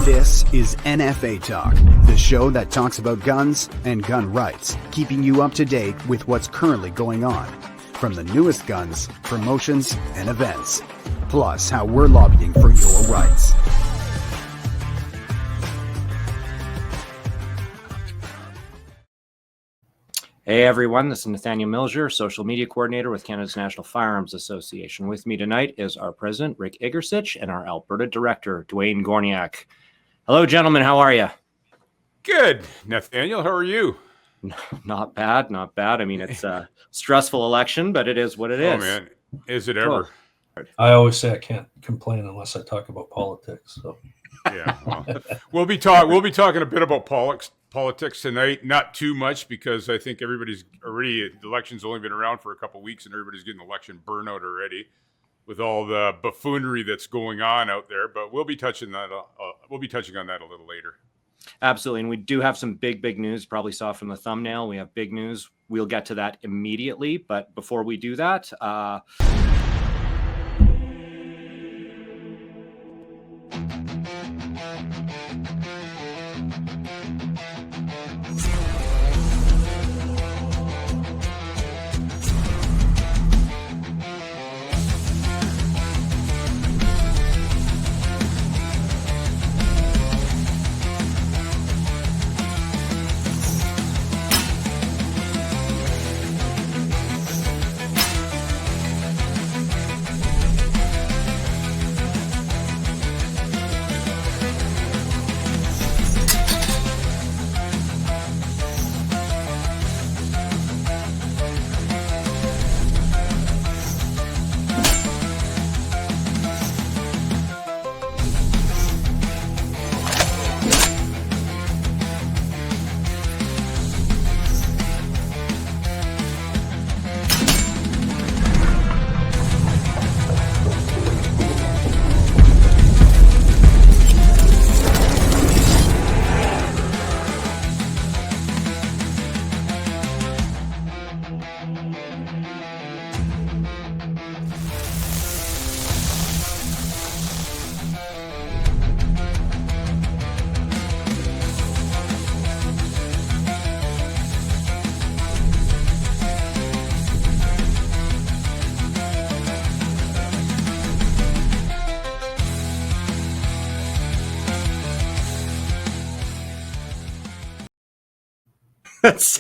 This is NFA Talk, the show that talks about guns and gun rights, keeping you up to date with what's currently going on, from the newest guns, promotions, and events, plus how we're lobbying for your rights. Hey everyone, this is Nathaniel Milger, social media coordinator with Canada's National Firearms Association. With me tonight is our president, Rick Igercich, and our Alberta director, Dwayne Gorniak. Hello, gentlemen. How are you? Good, Nathaniel. How are you? Not bad, not bad. I mean, it's a stressful election, but it is what it is. Oh man, is it ever? I always say I can't complain unless I talk about politics. So yeah, well, we'll be talking a bit about politics tonight. Not too much because I think everybody's already. The election's only been around for a couple of weeks, and everybody's getting election burnout already with all the buffoonery that's going on out there. But we'll be touching that. We'll be touching on that a little later. Absolutely, and we do have some big news. Probably saw from the thumbnail. We have big news. We'll get to that immediately. But before we do that.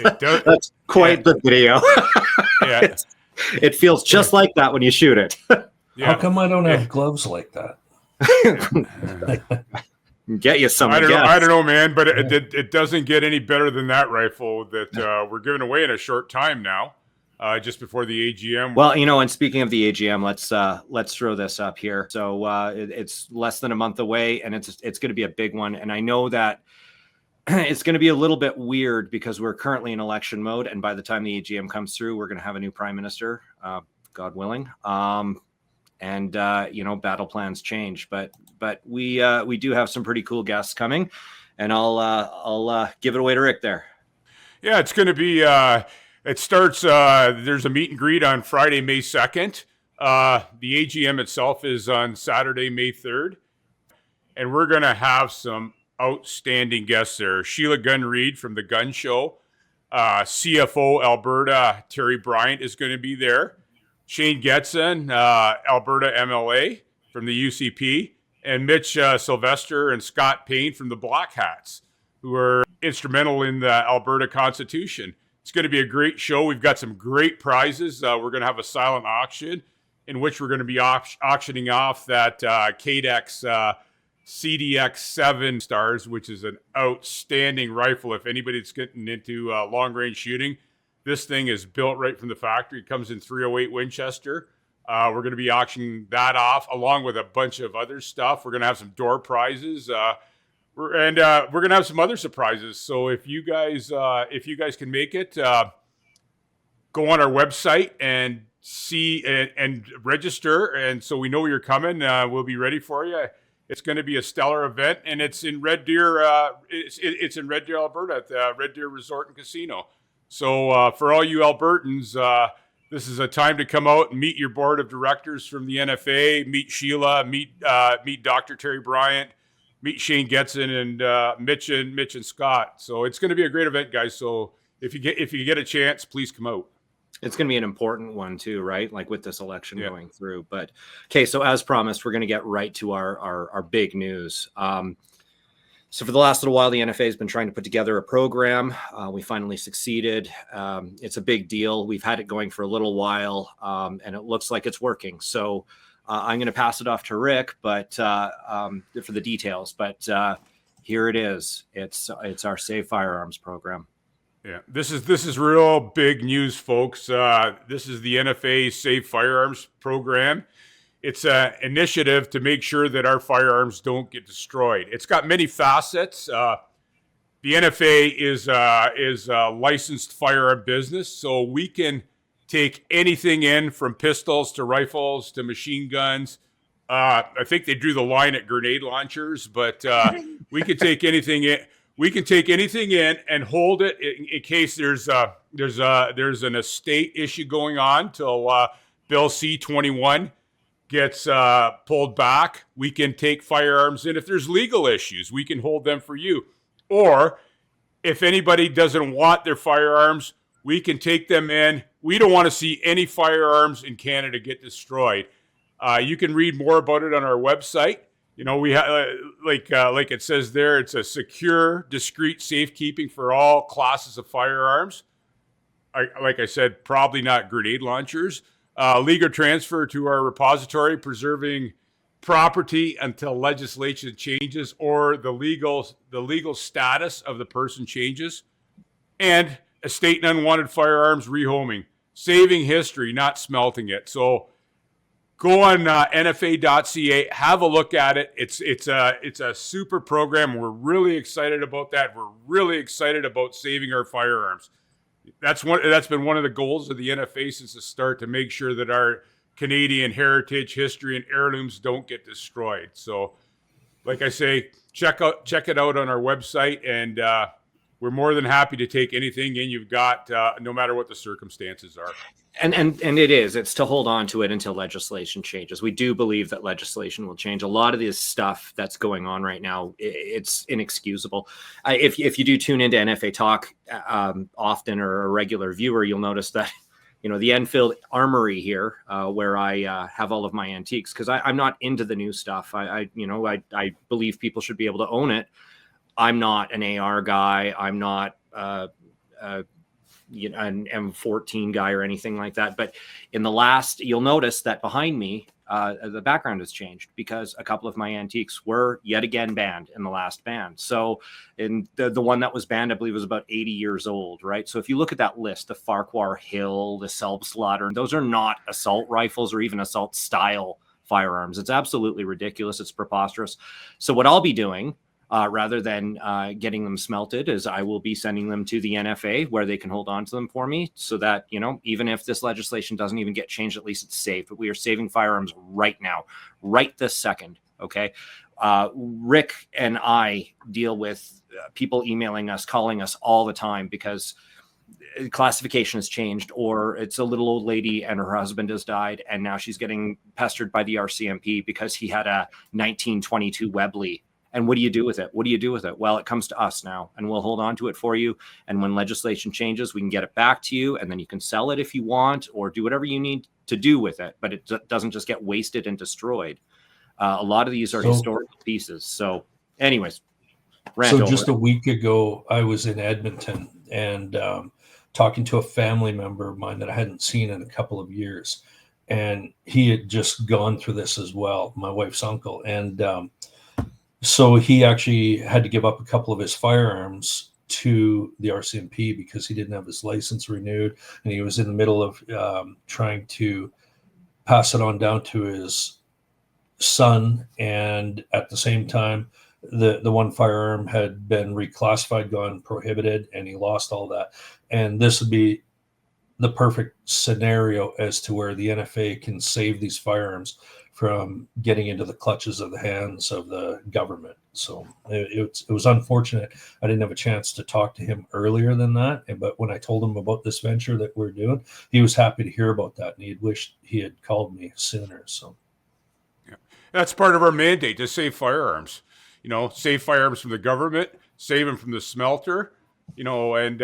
That's quite the video. Yeah, it feels just like that when you shoot it. Yeah. How come I don't have gloves like that? Get you some. I don't know, man, but it doesn't get any better than that rifle that we're giving away in a short time now, just before the AGM. Well, and speaking of the AGM, let's throw this up here. So it's less than a month away, and it's going to be a big one. And I know that it's going to be a little bit weird because we're currently in election mode, and by the time the AGM comes through, we're going to have a new prime minister, God willing. And battle plans change, but we do have some pretty cool guests coming, and I'll give it away to Rick there. Yeah, it's going to be. It starts. There's a meet and greet on Friday, May 2nd. The AGM itself is on Saturday, May 3rd, and we're going to have some outstanding guests there. Sheila Gunn-Reid from the Gun Show, CFO Alberta Terry Bryant is going to be there. Shane Getson, Alberta MLA from the UCP, and Mitch Sylvester and Scott Payne from the Black Hats, who are instrumental in the Alberta Constitution. It's going to be a great show. We've got some great prizes. We're going to have a silent auction in which we're going to be auctioning off that KDEX CDX 7 stars, which is an outstanding rifle. If anybody's getting into long-range shooting, this thing is built right from the factory. It comes in 308 Winchester. We're going to be auctioning that off along with a bunch of other stuff. We're going to have some door prizes. We're going to have some other surprises. So if you guys can make it, go on our website and see and register. And so we know you're coming. We'll be ready for you. It's going to be a stellar event, and it's in Red Deer. It's in Red Deer, Alberta, at the Red Deer Resort and Casino. So for all you Albertans, this is a time to come out and meet your board of directors from the NFA, meet Sheila, meet Dr. Terry Bryant, meet Shane Getson and Mitch and Scott. So it's going to be a great event, guys. So if you get a chance, please come out. It's going to be an important one too, right? Like with this election going through. But okay, so as promised, we're going to get right to our big news. So for the last little while, the NFA has been trying to put together a program. We finally succeeded. It's a big deal. We've had it going for a little while, and it looks like it's working. So I'm going to pass it off to Rick, but for the details. But here it is. It's our Save Firearms program. Yeah, this is real big news, folks. This is the NFA Save Firearms Program. It's an initiative to make sure that our firearms don't get destroyed. It's got many facets. The NFA is a licensed firearm business, so we can take anything in from pistols to rifles to machine guns. I think they drew the line at grenade launchers, but we can take anything in. We can take anything in and hold it in case there's an estate issue going on till Bill C-21 gets pulled back. We can take firearms in. If there's legal issues, we can hold them for you. Or if anybody doesn't want their firearms, we can take them in. We don't want to see any firearms in Canada get destroyed. You can read more about it on our website. You know, we have like it says there, it's a secure, discreet safekeeping for all classes of firearms. Like I said, probably not grenade launchers. Legal transfer to our repository, preserving property until legislation changes or the legal status of the person changes, and estate and unwanted firearms rehoming, saving history, not smelting it. So go on NFA.ca, have a look at it. It's a super program. We're really excited about that. We're really excited about saving our firearms. That's been one of the goals of the NFA since the start, to make sure that our Canadian heritage, history, and heirlooms don't get destroyed. So, like I say, check it out on our website, and we're more than happy to take anything in you've got, no matter what the circumstances are. And it's to hold on to it until legislation changes. We do believe that legislation will change. A lot of this stuff that's going on right now, it's inexcusable. If you do tune into NFA Talk often, or a regular viewer, you'll notice that, you know, the Enfield Armory here, where I have all of my antiques, because I'm not into the new stuff. I believe people should be able to own it. I'm not an AR guy. I'm not an M14 guy or anything like that. But in the last, you'll notice that behind me, the background has changed because a couple of my antiques were yet again banned in the last ban. So in the one that was banned, I believe, was about 80 years old, right? So if you look at that list, the Farquhar Hill, the Selbstlader, those are not assault rifles or even assault style firearms. It's absolutely ridiculous. It's preposterous. So what I'll be doing, rather than getting them smelted, is I will be sending them to the NFA, where they can hold on to them for me, so that, you know, even if this legislation doesn't even get changed, at least it's safe. But we are saving firearms right now, right this second. Okay. Rick and I deal with people emailing us, calling us all the time because classification has changed, or it's a little old lady and her husband has died, and now she's getting pestered by the RCMP because he had a 1922 Webley. And what do you do with it? What do you do with it? Well, it comes to us now, and we'll hold on to it for you. And when legislation changes, we can get it back to you, and then you can sell it if you want, or do whatever you need to do with it. But it doesn't just get wasted and destroyed. A lot of these are historical pieces. So anyways, just a week ago, I was in Edmonton and talking to a family member of mine that I hadn't seen in a couple of years. And he had just gone through this as well, my wife's uncle. And so he actually had to give up a couple of his firearms to the RCMP because he didn't have his license renewed, and he was in the middle of trying to pass it on down to his son. And at the same time, the one firearm had been reclassified, gone prohibited, and he lost all that. And this would be the perfect scenario as to where the NFA can save these firearms from getting into the clutches of the hands of the government. So it was unfortunate. I didn't have a chance to talk to him earlier than that. But when I told him about this venture that we're doing, he was happy to hear about that, and he'd wished he had called me sooner. So yeah, that's part of our mandate, to save firearms. save firearms from the government, save them from the smelter, and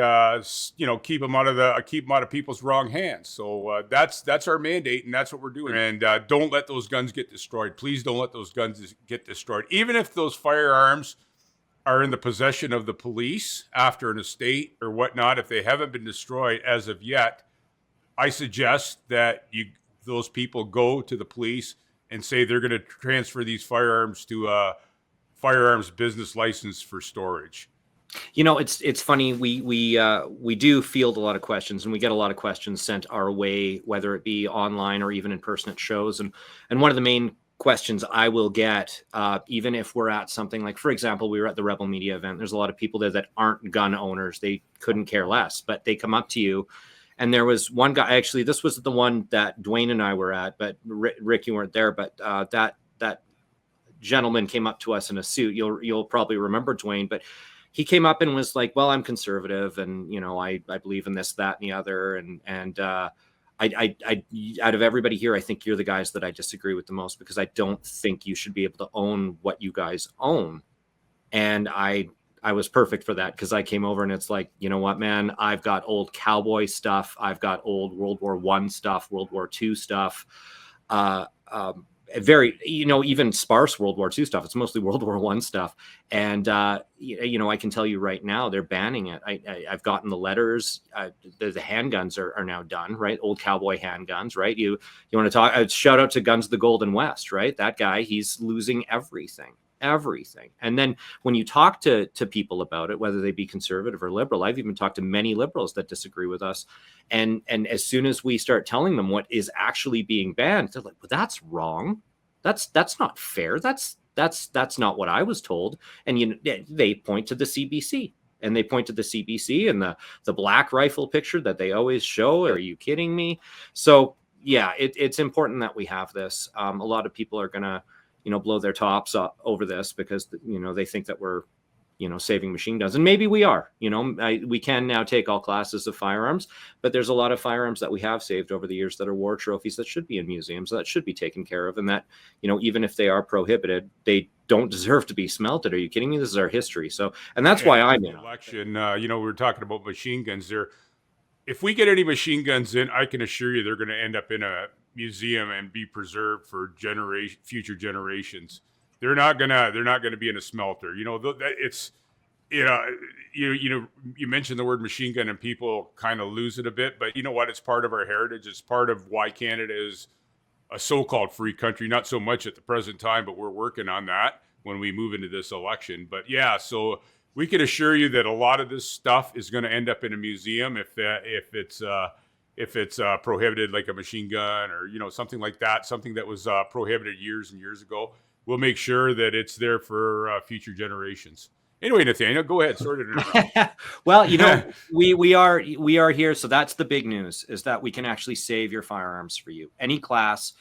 keep them out of people's wrong hands. So that's our mandate, and that's what we're doing. And don't let those guns get destroyed. Please don't let those guns get destroyed. Even if those firearms are in the possession of the police after an estate or whatnot, if they haven't been destroyed as of yet, I suggest that those people go to the police and say they're going to transfer these firearms to a firearms business license for storage. It's funny. We do field a lot of questions, and we get a lot of questions sent our way, whether it be online or even in person at shows. And one of the main questions I will get, even if we're at something like, for example, we were at the Rebel Media event. There's a lot of people there that aren't gun owners. They couldn't care less, but they come up to you. And there was one guy, actually, this was the one that Dwayne and I were at, but Rick, you weren't there, but that gentleman came up to us in a suit. You'll probably remember Dwayne, but he came up and was like, well, I'm conservative, and I believe in this, that, and the other, and I out of everybody here, I think you're the guys that I disagree with the most, because I don't think you should be able to own what you guys own. And I was perfect for that, because I came over and it's like, you know what, man, I've got old cowboy stuff. I've got old World War I stuff, World War II stuff, very, even sparse World War II stuff. It's mostly World War I stuff. And, I can tell you right now, they're banning it. I've gotten the letters. The handguns are now done, right? Old cowboy handguns, right? You want to talk, shout out to Guns of the Golden West, right? That guy, he's losing everything. And then when you talk to people about it, whether they be conservative or liberal, I've even talked to many liberals that disagree with us. And as soon as we start telling them what is actually being banned, they're like, well, that's wrong. That's not fair. That's not what I was told. And they point to the CBC, and they point to the CBC and the black rifle picture that they always show. Are you kidding me? So yeah, it's important that we have this. A lot of people are going to, blow their tops over this, because, they think that we're, saving machine guns. And maybe we are. We can now take all classes of firearms, but there's a lot of firearms that we have saved over the years that are war trophies that should be in museums, that should be taken care of. And that, even if they are prohibited, they don't deserve to be smelted. Are you kidding me? This is our history. So, and that's why I'm in election. We were talking about machine guns there. If we get any machine guns in, I can assure you they're going to end up in a museum and be preserved for future generations. They're not gonna be in a smelter. It's you mentioned the word machine gun and people kind of lose it a bit, but you know what? It's part of our heritage. It's part of why Canada is a so-called free country. Not so much at the present time, but we're working on that when we move into this election. But yeah, so we can assure you that a lot of this stuff is going to end up in a museum if it's prohibited, like a machine gun or something like that, something that was prohibited years and years ago. We'll make sure that it's there for future generations. Anyway, Nathaniel, go ahead. Sorry to interrupt. Well, we are here. So that's the big news, is that we can actually save your firearms for you. Any class,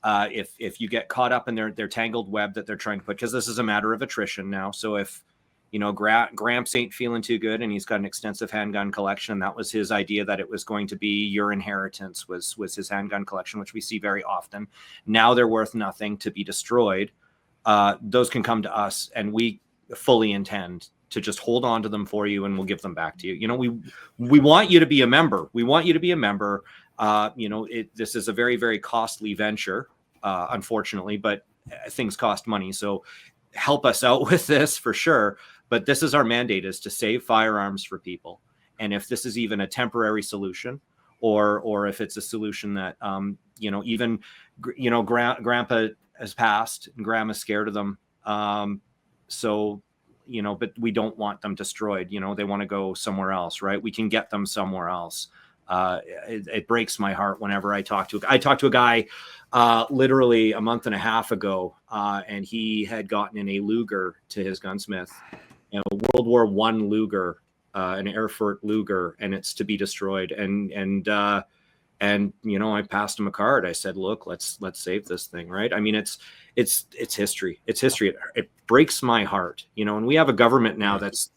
if you get caught up in their tangled web that they're trying to put, because this is a matter of attrition now. So if Gramps ain't feeling too good and he's got an extensive handgun collection, and that was his idea, that it was going to be your inheritance was his handgun collection, which we see very often. Now they're worth nothing to be destroyed. Those can come to us, and we fully intend to just hold on to them for you, and we'll give them back to you. We want you to be a member. We want you to be a member. This is a very, very costly venture, unfortunately, but things cost money. So help us out with this for sure. But this is our mandate, is to save firearms for people. And if this is even a temporary solution, or if it's a solution that, Grandpa has passed and Grandma's scared of them. But we don't want them destroyed. They want to go somewhere else, right? We can get them somewhere else. It breaks my heart whenever I talk to a guy literally a month and a half ago, and he had gotten in a Luger to his gunsmith, a World War I Luger, an Erfurt Luger, and it's to be destroyed. And I passed him a card. I said, look, let's save this thing, right? I mean, it's history. It's history. It breaks my heart, and we have a government now that's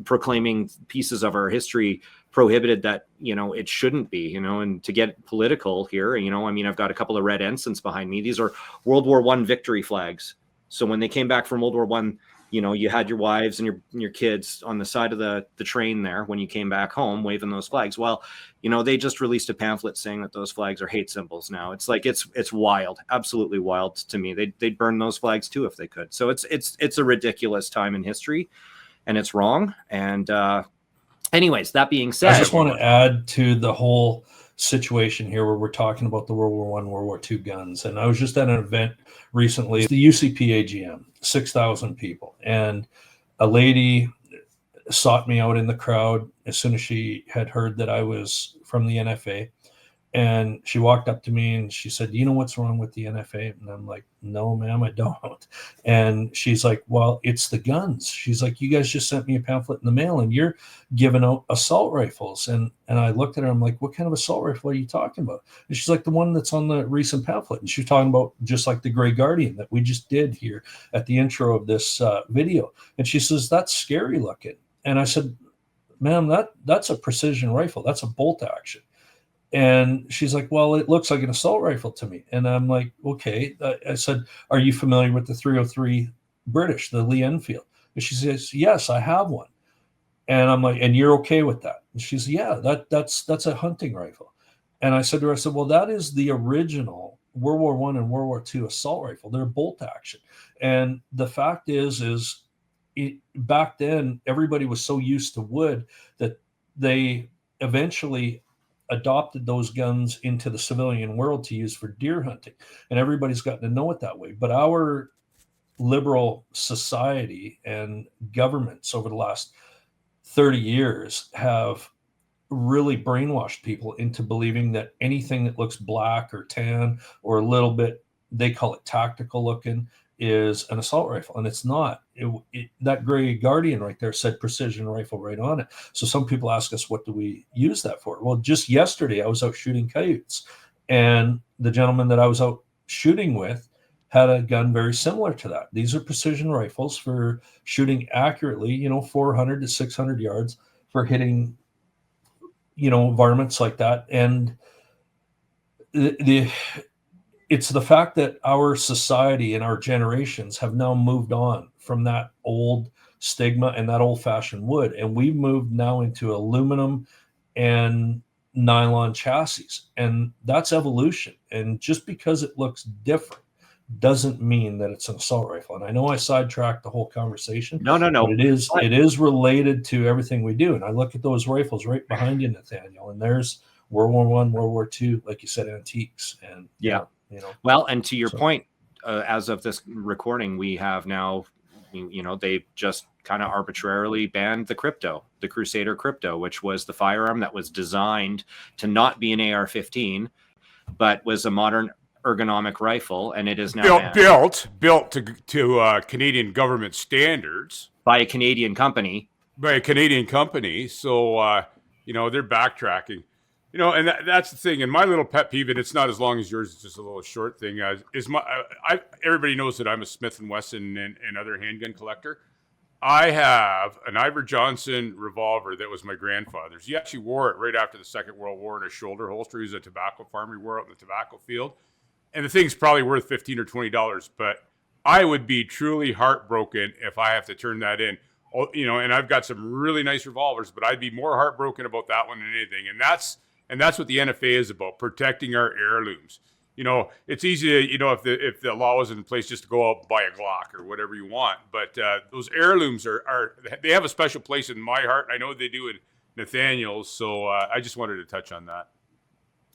proclaiming pieces of our history prohibited that, it shouldn't be, and to get political here, I've got a couple of red ensigns behind me. These are World War I victory flags. So when they came back from World War I, you had your wives and your kids on the side of the train there when you came back home waving those flags. Well, they just released a pamphlet saying that those flags are hate symbols now. It's like it's wild, absolutely wild to me. They'd burn those flags too if they could. So it's a ridiculous time in history, and it's wrong. And anyways, that being said, I just want to add to the whole situation here where we're talking about the World War I, World War II guns. And I was just at an event recently, the UCP AGM, 6,000 people. And a lady sought me out in the crowd as soon as she had heard that I was from the NFA. And she walked up to me and she said, "Do you know what's wrong with the NFA?" And I'm like, "No, ma'am, I don't." And she's like, "Well, it's the guns." She's like, "You guys just sent me a pamphlet in the mail and you're giving out assault rifles." And I looked at her, I'm like, "What kind of assault rifle are you talking about?" And she's like, "The one that's on the recent pamphlet." And she's talking about just like the Grey Guardian that we just did here at the intro of this video. And she says, "That's scary looking." And I said, "Ma'am, that's a precision rifle. That's a bolt action." And she's like, "Well, it looks like an assault rifle to me." And I'm like, "Okay." I said, "Are you familiar with the 303 British, the Lee Enfield?" And she says, "Yes, I have one." And I'm like, "And you're okay with that?" And she's, "Yeah, that's a hunting rifle." And I said to her, "Well, that is the original World War I and World War II assault rifle. They're bolt action." And the fact is back then, everybody was so used to wood that they eventually adopted those guns into the civilian world to use for deer hunting. And everybody's gotten to know it that way. But our liberal society and governments over the last 30 years have really brainwashed people into believing that anything that looks black or tan or a little bit, they call it tactical looking, is an assault rifle. And it's not. That Grey Guardian right there said precision rifle right on it. So some people ask us, what do we use that for? Well, just yesterday I was out shooting coyotes, and the gentleman that I was out shooting with had a gun very similar to that. These are precision rifles for shooting accurately, 400 to 600 yards for hitting, varmints like that. And it's the fact that our society and our generations have now moved on from that old stigma and that old-fashioned wood, and we've moved now into aluminum and nylon chassis, and that's evolution. And just because it looks different doesn't mean that it's an assault rifle. And I know I sidetracked the whole conversation. No. But it is related to everything we do. And I look at those rifles right behind you, Nathaniel, and there's World War I, World War II, like you said, antiques. And yeah. Well, and to your point, as of this recording, we have now, they've just kind of arbitrarily banned the Crusader Crypto, which was the firearm that was designed to not be an AR-15, but was a modern ergonomic rifle, and it is now built to Canadian government standards by a Canadian company. So they're backtracking. And that's the thing. And my little pet peeve, and it's not as long as yours, it's just a little short thing, everybody knows that I'm a Smith & Wesson and other handgun collector. I have an Iver Johnson revolver that was my grandfather's. He actually wore it right after the Second World War in a shoulder holster. He was a tobacco farmer. He wore it out in the tobacco field. And the thing's probably worth $15 or $20, but I would be truly heartbroken if I have to turn that in. And I've got some really nice revolvers, but I'd be more heartbroken about that one than anything. And that's what the NFA is about, protecting our heirlooms. It's easy to, if the law was in place, just to go out and buy a Glock or whatever you want. But those heirlooms they have a special place in my heart. I know they do in Nathaniel's. So I just wanted to touch on that.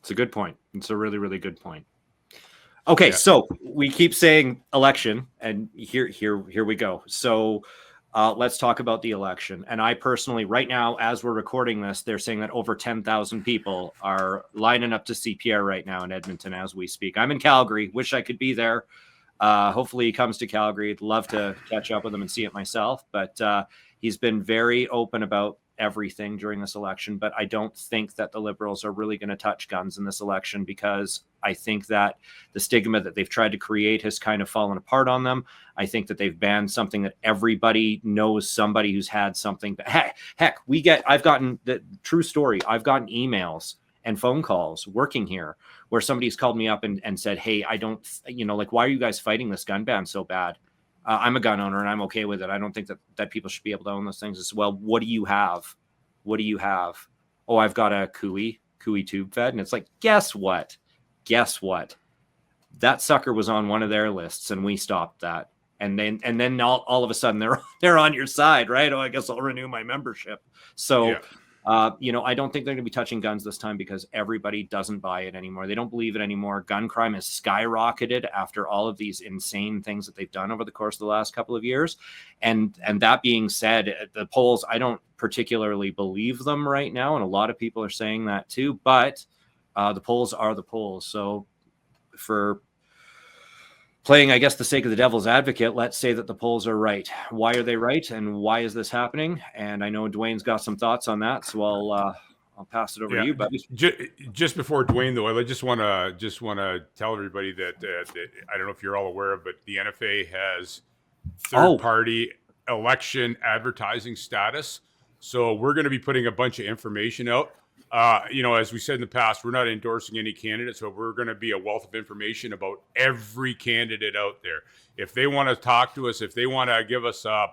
It's a good point. It's a really, really good point. Okay, So we keep saying election, and here we go. So let's talk about the election. And I personally, right now, as we're recording this, they're saying that over 10,000 people are lining up to see Pierre right now in Edmonton as we speak. I'm in Calgary. Wish I could be there. Hopefully he comes to Calgary. I'd love to catch up with him and see it myself. But he's been very open about everything during this election. But I don't think that the Liberals are really going to touch guns in this election, because I think that the stigma that they've tried to create has kind of fallen apart on them. I think that they've banned something that everybody knows somebody who's had something. But heck, I've gotten the true story. I've gotten emails and phone calls working here where somebody's called me up and said, "Hey, I don't, why are you guys fighting this gun ban so bad?" I'm a gun owner and I'm okay with it. I don't think that people should be able to own those things as well. What do you have? What do you have? Oh, I've got a Cooey tube fed. And it's like, guess what? That sucker was on one of their lists and we stopped that. And then all of a sudden they're on your side, right? Oh, I guess I'll renew my membership. So, I don't think they're going to be touching guns this time because everybody doesn't buy it anymore. They don't believe it anymore. Gun crime has skyrocketed after all of these insane things that they've done over the course of the last couple of years. And that being said, the polls, I don't particularly believe them right now. And a lot of people are saying that too, but the polls are the polls. So for playing, I guess, the sake of the devil's advocate, let's say that the polls are right. Why are they right, and why is this happening? And I know Dwayne's got some thoughts on that, so I'll pass it over to you. But just before Dwayne, though, I just want to tell everybody that I don't know if you're all aware of, but the NFA has third-party election advertising status. So we're going to be putting a bunch of information out. As we said in the past, we're not endorsing any candidates, but we're going to be a wealth of information about every candidate out there. If they want to talk to us, if they want to give us a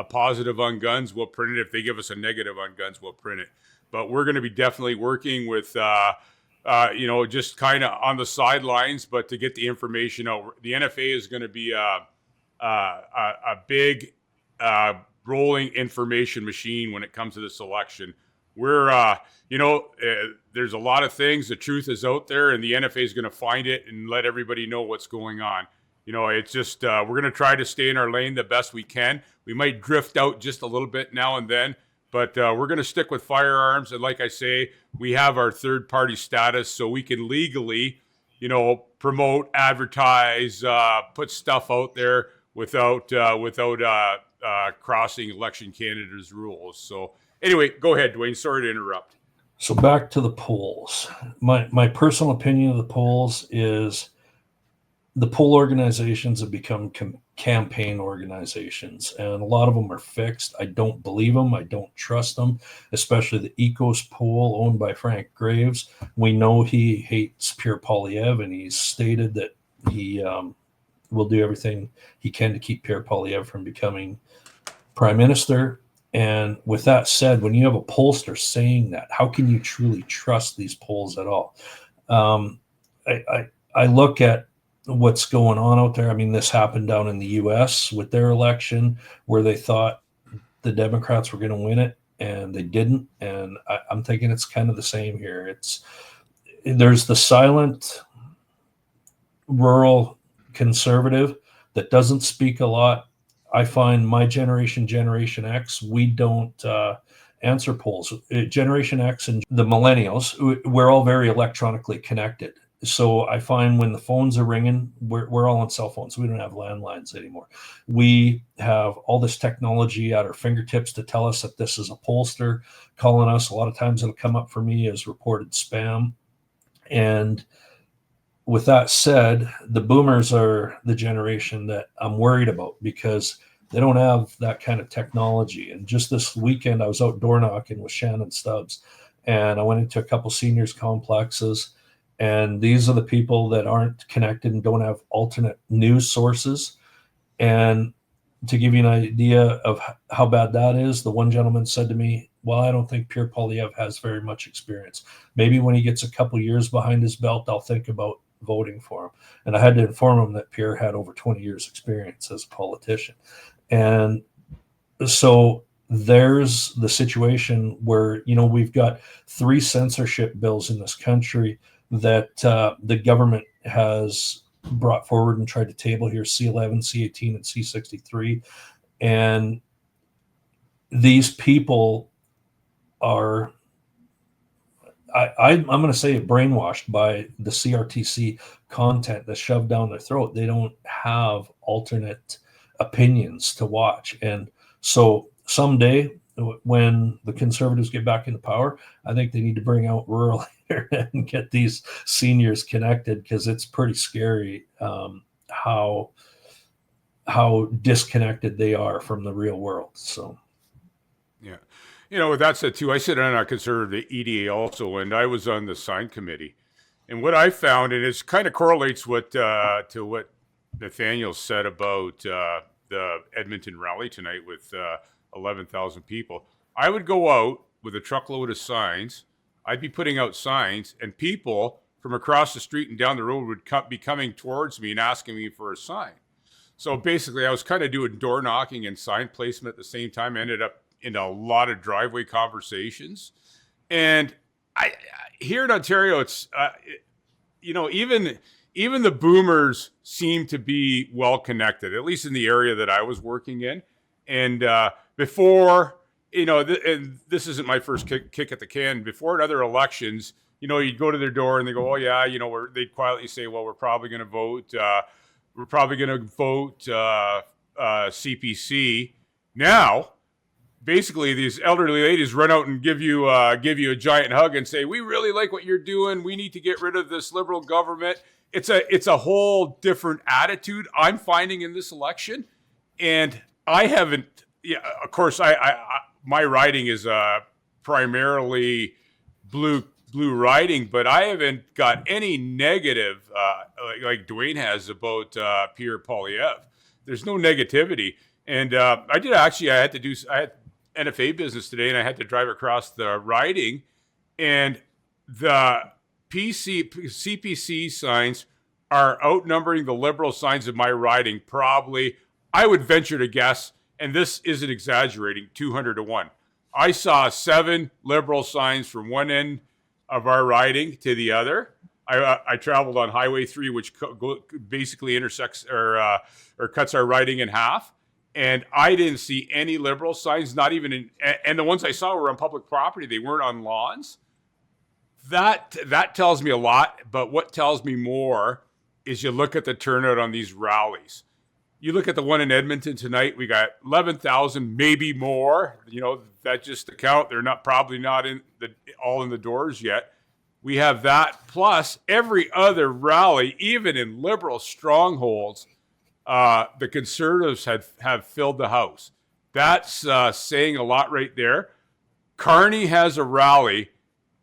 positive on guns, we'll print it. If they give us a negative on guns, we'll print it. But we're going to be definitely working with, just kind of on the sidelines, but to get the information out. The NFA is going to be a big rolling information machine when it comes to this election. We're, there's a lot of things. The truth is out there, and the NFA is going to find it and let everybody know what's going on. It's just we're going to try to stay in our lane the best we can. We might drift out just a little bit now and then, but we're going to stick with firearms. And like I say, we have our third-party status, so we can legally, promote, advertise, put stuff out there without crossing election candidates' rules. So. Anyway, go ahead, Dwayne. Sorry to interrupt. So back to the polls. My personal opinion of the polls is the poll organizations have become campaign organizations, and a lot of them are fixed. I don't believe them. I don't trust them, especially the Ecos poll owned by Frank Graves. We know he hates Pierre Poilievre, and he's stated that he will do everything he can to keep Pierre Poilievre from becoming prime minister. And with that said, when you have a pollster saying that, how can you truly trust these polls at all? I look at what's going on out there. I mean, this happened down in the U.S. with their election where they thought the Democrats were going to win it, and they didn't. And I'm thinking it's kind of the same here. There's the silent rural conservative that doesn't speak a lot. I find my Generation X, we don't answer polls. Generation X and the millennials, we're all very electronically connected. So I find when the phones are ringing, we're all on cell phones. We don't have landlines anymore. We have all this technology at our fingertips to tell us that this is a pollster calling us. A lot of times it'll come up for me as reported spam. And with that said, the boomers are the generation that I'm worried about because they don't have that kind of technology. And just this weekend, I was out door knocking with Shannon Stubbs, and I went into a couple seniors complexes. And these are the people that aren't connected and don't have alternate news sources. And to give you an idea of how bad that is, the one gentleman said to me, well, I don't think Pierre Poilievre has very much experience. Maybe when he gets a couple years behind his belt, I'll think about voting for him. And I had to inform him that Pierre had over 20 years experience as a politician. And so there's the situation where, we've got 3 censorship bills in this country that the government has brought forward and tried to table here, C11, C18, and C63. And these people are, I'm going to say, brainwashed by the CRTC content that's shoved down their throat. They don't have alternate opinions to watch. And so someday when the Conservatives get back into power, I think they need to bring out rural and get these seniors connected, because it's pretty scary how disconnected they are from the real world. So, yeah. With that said too, I sit on a conservative EDA also, and I was on the sign committee. And what I found, and it kind of correlates to what Nathaniel said about the Edmonton rally tonight with 11,000 people. I would go out with a truckload of signs. I'd be putting out signs, and people from across the street and down the road would be coming towards me and asking me for a sign. So basically, I was kind of doing door knocking and sign placement at the same time. I ended up in a lot of driveway conversations. And here in Ontario, it's, even the boomers seem to be well connected, at least in the area that I was working in. And before, and this isn't my first kick at the can, before in other elections, you'd go to their door and they go, oh yeah, they'd quietly say, well, we're probably going to vote. We're probably going to vote CPC. Now, basically, these elderly ladies run out and give you a giant hug and say, we really like what you're doing. We need to get rid of this Liberal government. It's a whole different attitude I'm finding in this election. And I haven't, of course, my riding is primarily blue riding, but I haven't got any negative like Dwayne has about Pierre Poilievre. There's no negativity. And I had NFA business today, and I had to drive across the riding, and the CPC signs are outnumbering the Liberal signs of my riding. Probably, I would venture to guess, and this isn't exaggerating, 200 to 1. I saw 7 Liberal signs from one end of our riding to the other. I traveled on Highway 3, which basically intersects or cuts our riding in half. And I didn't see any Liberal signs, not even and the ones I saw were on public property. They weren't on lawns. That tells me a lot. But what tells me more is you look at the turnout on these rallies. You look at the one in Edmonton tonight, we got 11,000, maybe more. That's just the count. They're probably not all in the doors yet. We have that plus every other rally, even in Liberal strongholds. The Conservatives have filled the house. That's saying a lot right there. Carney has a rally,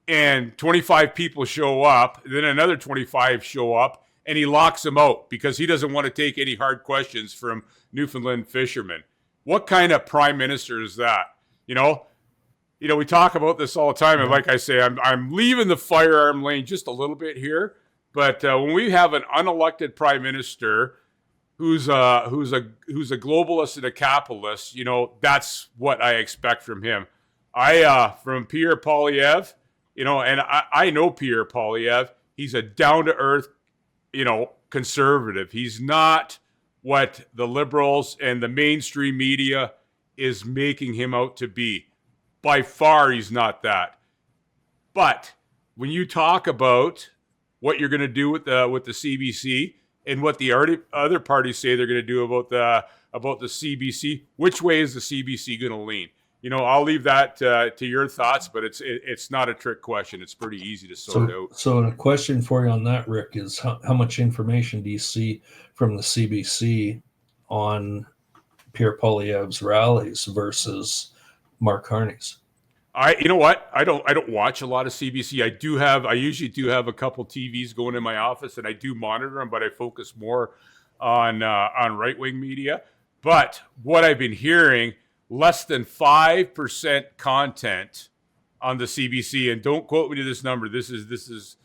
and 25 people show up. Then another 25 show up, and he locks them out because he doesn't want to take any hard questions from Newfoundland fishermen. What kind of prime minister is that? We talk about this all the time, and like I say, I'm leaving the firearm lane just a little bit here. But when we have an unelected prime minister who's a globalist and a capitalist, that's what I expect from him. From Pierre Poilievre, and I know Pierre Poilievre. He's a down to earth, conservative. He's not what the Liberals and the mainstream media is making him out to be. By far, he's not that. But when you talk about what you're going to do with the CBC and what the other parties say they're going to do about the CBC, which way is the CBC going to lean? I'll leave that to your thoughts, but it's not a trick question. It's pretty easy to sort out. So a question for you on that, Rick, is how much information do you see from the CBC on Pierre Poilievre's rallies versus Mark Carney's? You know what? I don't watch a lot of CBC. I usually do have a couple TVs going in my office, and I do monitor them, but I focus more on right-wing media. But what I've been hearing, less than 5% content on the CBC, and don't quote me to this number. This is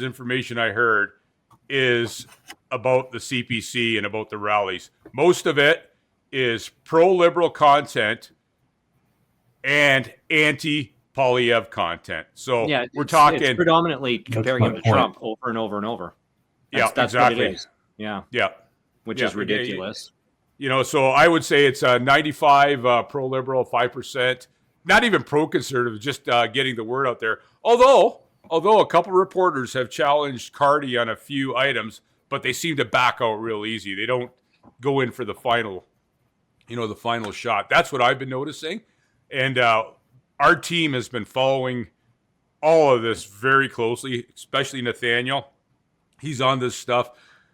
information I heard, is about the CPC and about the rallies. Most of it is pro-liberal content and anti-Poilievre content. So yeah, we're talking it's predominantly comparing him to Trump over and over and over. That's exactly what it is. Yeah. Which is ridiculous. So I would say it's 95 pro-liberal, 5%, not even pro-conservative, just getting the word out there. Although a couple reporters have challenged Carney on a few items, but they seem to back out real easy. They don't go in for the final shot. That's what I've been noticing. And our team has been following all of this very closely, especially Nathaniel. He's on this stuff.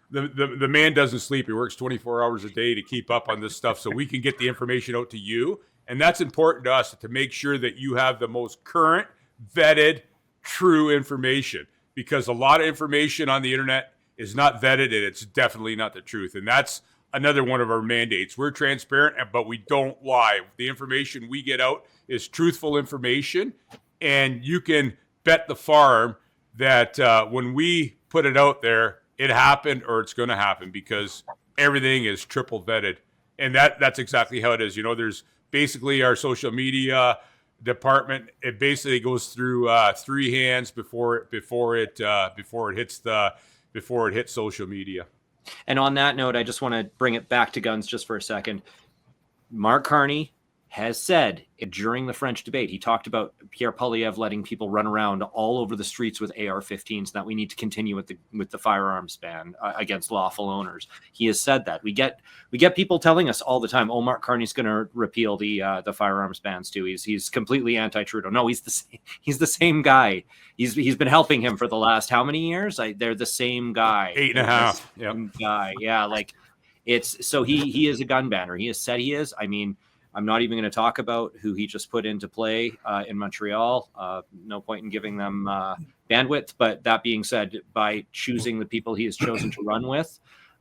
The man doesn't sleep. He works 24 hours a day to keep up on this stuff so we can get the information out to you. And that's important to us, to make sure that you have the most current, vetted, true information. Because a lot of information on the internet is not vetted, and it's definitely not the truth. And that's another one of our mandates. We're transparent, but we don't lie. The information we get out is truthful information, and you can bet the farm that when we put it out there, it happened or it's going to happen, because everything is triple vetted. And that's exactly how it is. There's basically our social media department. It basically goes through 3 hands before it hits social media. And on that note, I just want to bring it back to guns just for a second. Mark Carney has said during the French debate, he talked about Pierre Poilievre letting people run around all over the streets with AR-15s, that we need to continue with the firearms ban against lawful owners. He has said that. We get people telling us all the time, "Oh, Mark Carney's going to repeal the firearms bans too. He's completely anti-Trudeau." No, he's the same guy. He's been helping him for the last how many years? They're the same guy. 8.5. Yeah. Guy. Yeah, like it's so he is a gun banner. He has said he is. I mean, I'm not even going to talk about who he just put into play in Montreal. No point in giving them bandwidth. But that being said, by choosing the people he has chosen to run with,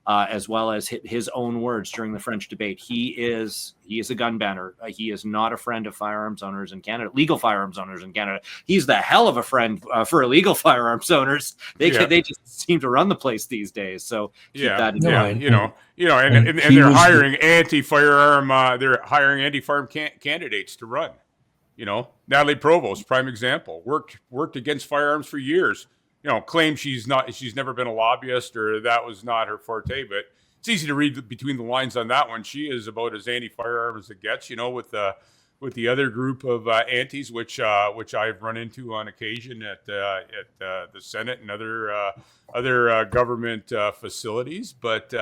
as well as his own words during the French debate, he is a gun banner. He is not a friend of firearms owners in Canada, legal firearms owners in Canada. He's the hell of a friend for illegal firearms owners. They just seem to run the place these days. So and they're hiring anti-firearm candidates to run. Natalie Provost, prime example, worked against firearms for years. Claims she's never been a lobbyist, or that was not her forte, but it's easy to read between the lines on that one. She is about as anti-firearm as it gets, with the other group of antis, which I've run into on occasion at the Senate and other government facilities. But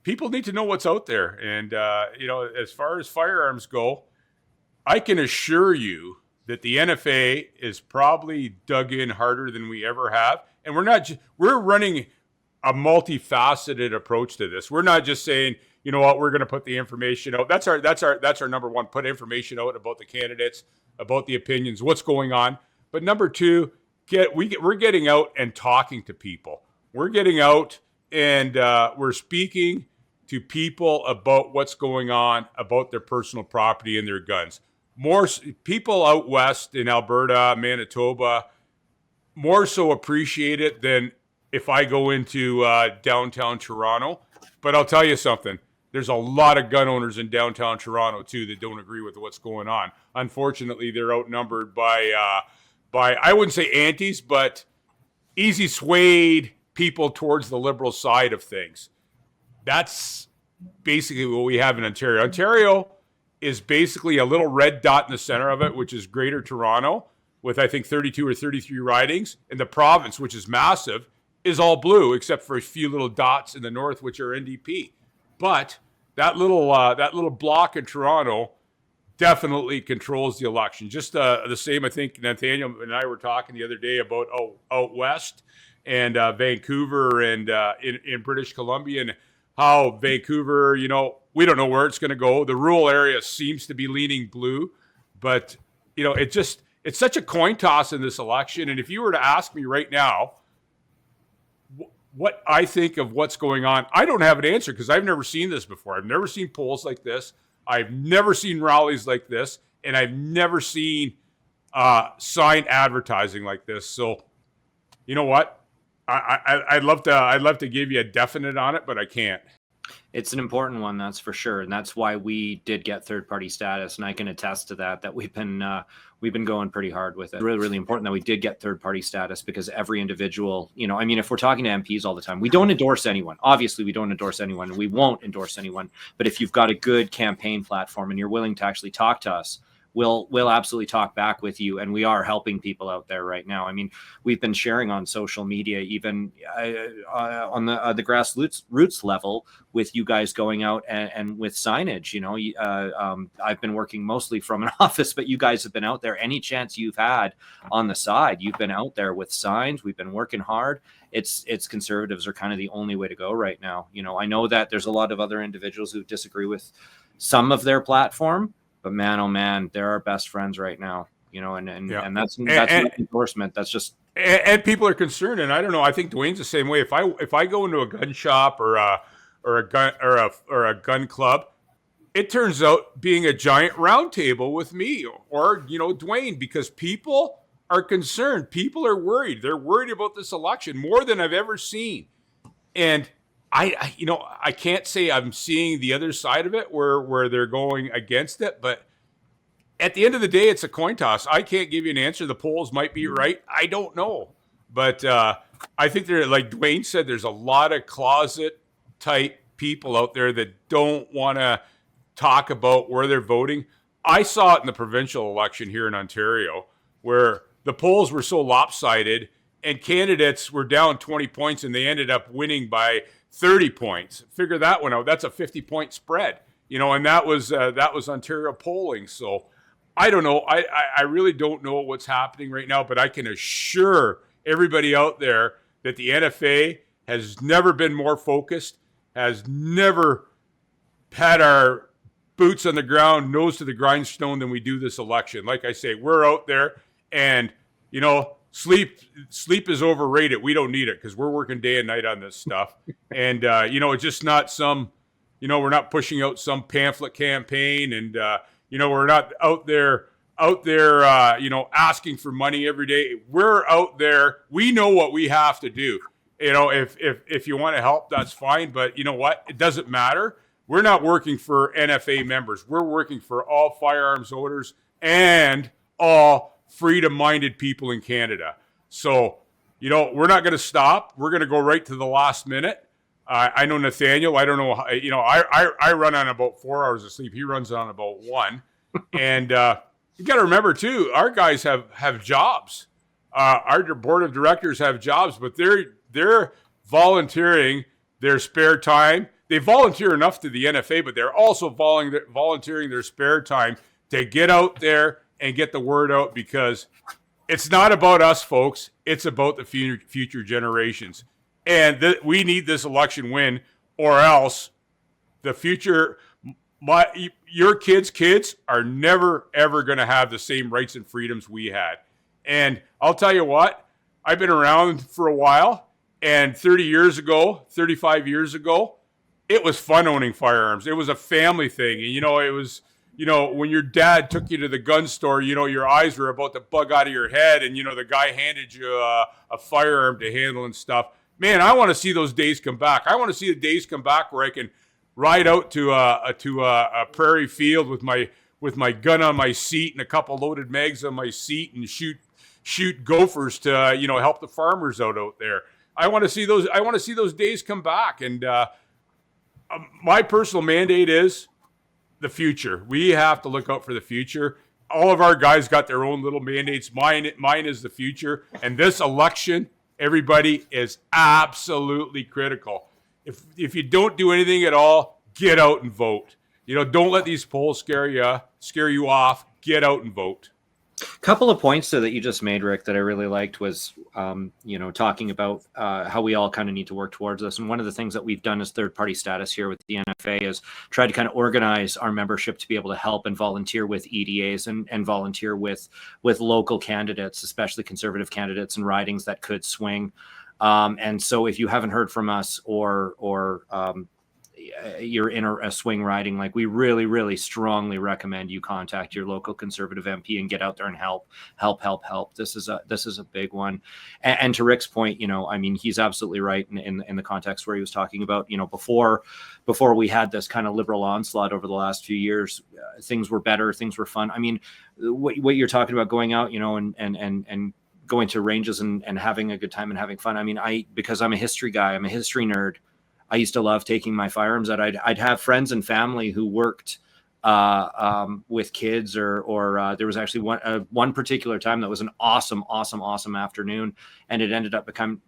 people need to know what's out there, and as far as firearms go, I can assure you that the NFA is probably dug in harder than we ever have. And we're running a multifaceted approach to this. We're not just saying, you know what, we're going to put the information out. That's our number one, put information out about the candidates, about the opinions, what's going on. But number two, we're getting out and talking to people. We're getting out and we're speaking to people about what's going on, about their personal property and their guns. More people out west in Alberta, Manitoba, more so appreciate it than if I go into downtown Toronto. But I'll tell you something. There's a lot of gun owners in downtown Toronto, too, that don't agree with what's going on. Unfortunately, they're outnumbered by I wouldn't say antis, but easy swayed people towards the liberal side of things. That's basically what we have in Ontario. Ontario is basically a little red dot in the center of it, which is Greater Toronto, with I think 32 or 33 ridings. And the province, which is massive, is all blue, except for a few little dots in the north, which are NDP. But that little block in Toronto definitely controls the election. Just the same, I think Nathaniel and I were talking the other day about out west and Vancouver and in British Columbia, and how Vancouver, we don't know where it's going to go. The rural area seems to be leaning blue, but it's such a coin toss in this election. And if you were to ask me right now what I think of what's going on, I don't have an answer, because I've never seen this before. I've never seen polls like this. I've never seen rallies like this, and I've never seen sign advertising like this. So, you know what? I'd love to give you a definite on it, but I can't. It's an important one, that's for sure, and that's why we did get third-party status, and I can attest to that we've been going pretty hard with it. Really, really important that we did get third-party status, because every individual, if we're talking to MPs all the time, we don't endorse anyone. Obviously, we don't endorse anyone, and we won't endorse anyone. But if you've got a good campaign platform and you're willing to actually talk to us, we'll absolutely talk back with you, and we are helping people out there right now. I mean, we've been sharing on social media, even on the grassroots level, with you guys going out and with signage. I've been working mostly from an office, but you guys have been out there. Any chance you've had on the side, you've been out there with signs. We've been working hard. It's conservatives are kind of the only way to go right now. I know that there's a lot of other individuals who disagree with some of their platform, but man, oh man, they're our best friends right now, and that's an endorsement. That's just, and people are concerned. And I don't know, I think Dwayne's the same way. If I go into a gun shop or or a gun club. It turns out being a giant round table with me or, Dwayne, because people are concerned. People are worried. They're worried about this election more than I've ever seen. And I can't say I'm seeing the other side of it where they're going against it, but at the end of the day, it's a coin toss. I can't give you an answer. The polls might be right. I don't know. But I think like Dwayne said, there's a lot of closet type people out there that don't want to talk about where they're voting. I saw it in the provincial election here in Ontario, where the polls were so lopsided and candidates were down 20 points and they ended up winning by 30 points. Figure that one out. That's a 50-point spread, and that was Ontario polling. So I don't know. I really don't know what's happening right now, but I can assure everybody out there that the NFA has never been more focused, has never had our boots on the ground, nose to the grindstone than we do this election. Like I say, we're out there and, sleep is overrated. We don't need it because we're working day and night on this stuff. And, it's just not some, we're not pushing out some pamphlet campaign and, we're not out there, asking for money every day. We're out there. We know what we have to do. If you want to help, that's fine. But you know what? It doesn't matter. We're not working for NFA members. We're working for all firearms owners and all freedom-minded people in Canada. So, we're not going to stop. We're going to go right to the last minute. I know Nathaniel. I don't know. I run on about 4 hours of sleep. He runs on about 1. And you got to remember too, our guys have jobs. Our board of directors have jobs, but they're volunteering their spare time. They volunteer enough to the NFA, but they're also volunteering their spare time to get out there and get the word out, because it's not about us, folks. It's about the future generations. And we need this election win, or else the future, your kids are never, ever going to have the same rights and freedoms we had. And I'll tell you what, I've been around for a while, and 30 years ago, 35 years ago, it was fun owning firearms. It was a family thing. And, it was, when your dad took you to the gun store, your eyes were about to bug out of your head. And, the guy handed you a firearm to handle and stuff. Man, I want to see those days come back. I want to see the days come back where I can ride out to a prairie field with my gun on my seat and a couple loaded mags on my seat and shoot gophers to, help the farmers out there. I want to see those days come back. And, my personal mandate is the future. We have to look out for the future. All of our guys got their own little mandates. Mine is the future. And this election, everybody, is absolutely critical. If you don't do anything at all, get out and vote. Don't let these polls scare you off. Get out and vote. Couple of points that you just made, Rick, that I really liked was, talking about how we all kind of need to work towards this. And one of the things that we've done as third-party status here with the NFA is try to kind of organize our membership to be able to help and volunteer with EDAs and volunteer with local candidates, especially conservative candidates and ridings that could swing. And so if you haven't heard from us or you're in a swing riding, like, we really, really strongly recommend you contact your local conservative MP and get out there and help. This is a big one. And to Rick's point, he's absolutely right in the context where he was talking about, before we had this kind of liberal onslaught over the last few years, things were better, things were fun. I mean, what you're talking about, going out, and going to ranges and having a good time and having fun. I mean, because I'm a history guy, I'm a history nerd, I used to love taking my firearms out. I'd have friends and family who worked with kids, or there was actually one particular time that was an awesome afternoon, and it ended up becoming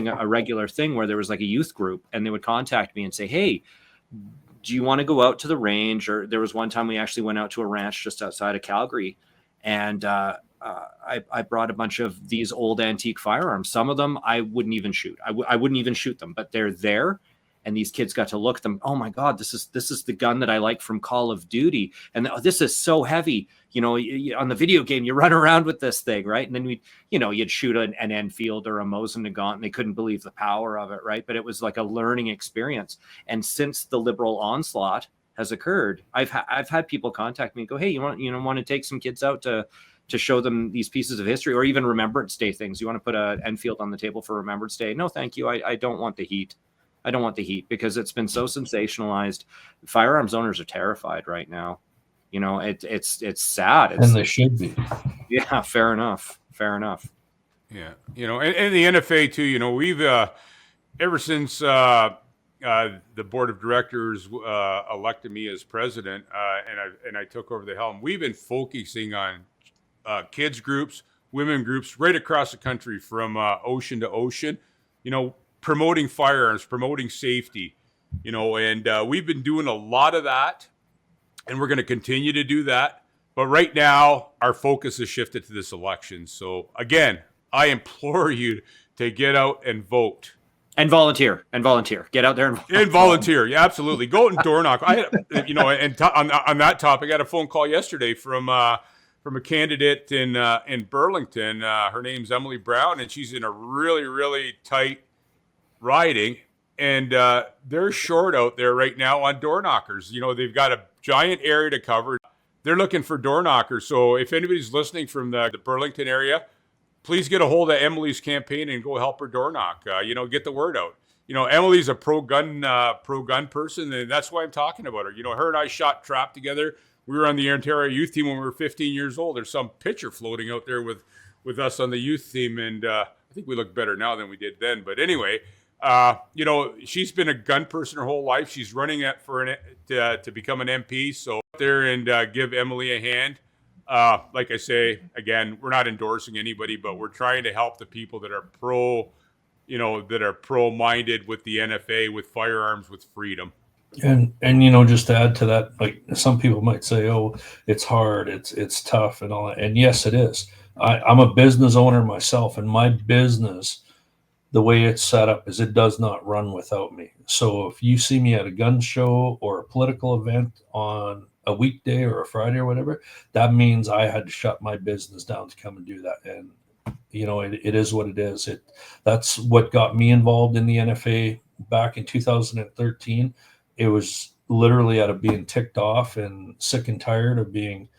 a regular thing where there was like a youth group, and they would contact me and say, "Hey, do you want to go out to the range?" Or there was one time we actually went out to a ranch just outside of Calgary, and I brought a bunch of these old antique firearms. Some of them I wouldn't even shoot. I wouldn't even shoot them, but they're there. and these kids got to look at them. Oh my God, this is the gun that I like from Call of Duty, and this is so heavy. On the video game, you run around with this thing, right? And then you'd shoot an Enfield or a Mosin Nagant, and they couldn't believe the power of it, right? But it was like a learning experience. And since the liberal onslaught has occurred, I've had people contact me and go, hey, you want to take some kids out to show them these pieces of history, or even Remembrance Day things. You want to put an Enfield on the table for Remembrance Day? No, thank you. I don't want the heat. I don't want the heat because it's been so sensationalized. Firearms owners are terrified right now. It's sad. And they should be. Yeah, fair enough. Yeah. And the NFA too, we've, ever since the board of directors elected me as president, and I took over the helm, we've been focusing on kids groups, women groups right across the country from ocean to ocean, promoting firearms, promoting safety, and we've been doing a lot of that, and we're going to continue to do that. But right now, our focus has shifted to this election. So again, I implore you to get out and vote. And volunteer. Get out there and volunteer. Yeah, absolutely. Go out and door knock. I had, on that topic, I got a phone call yesterday from a candidate in Burlington. Her name's Emily Brown, and she's in a really, really tight riding. And they're short out there right now on door knockers. They've got a giant area to cover. They're looking for door knockers. So if anybody's listening from the Burlington area, please get a hold of Emily's campaign and go help her door knock. Get the word out. Emily's a pro-gun person, and that's why I'm talking about her. Her and I shot trap together. We were on the Ontario youth team when we were 15 years old. There's some picture floating out there with us on the youth team, and I think we look better now than we did then. But anyway, she's been a gun person her whole life. She's running to become an MP. So out there and give Emily a hand. Like I say, again, we're not endorsing anybody, but we're trying to help the people that are pro-minded with the NFA, with firearms, with freedom. And just to add to that, like some people might say, oh, it's hard, it's tough and all that. And yes, it is. I'm a business owner myself, and my business, the way it's set up is it does not run without me. So if you see me at a gun show or a political event on a weekday or a Friday or whatever, that means I had to shut my business down to come and do that. And it is what it is. That's what got me involved in the NFA back in 2013. It was literally out of being ticked off and sick and tired of being